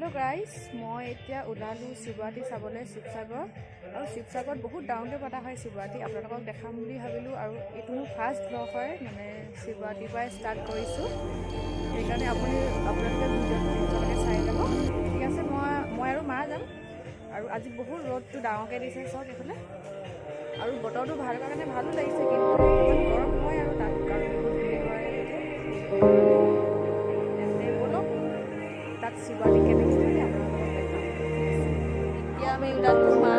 hello guys मैं এতিয়া ওলালো শিৱৰাত্ৰি চাবলৈ শিৱসাগৰ আৰু শিৱসাগৰত বহুত ডাঙৰকৈ পতা হয় শিৱৰাত্ৰি আপোনালোকক দেখাম বুলি ভাবিলোঁ আৰু এইটো মোৰ ফাৰ্ষ্ট ব্লগ হয় মানে শিৱৰাত্ৰিৰ পৰা ষ্টাৰ্ট কৰিছোঁ সেইকাৰণে আপোনালোকে ভিডিঅ'টো একেলগে চাই যাব ঠিক আছে মই আৰু মা যাম আৰু আজি বহুত ৰ'দটো ডাঙৰকৈ দিছে চাওক এইফালে আৰু বতৰটো ভাল কাৰণে ভালো লাগিছে কিন্তু অকণমান গৰম হয় আৰু তাত কাৰণ বহুত ভিৰ হয় তাত শিৱৰাত্ৰি কেনেকৈ হয় আপোনালোকক দেখাম এতিয়া আমি ওলালোঁ মা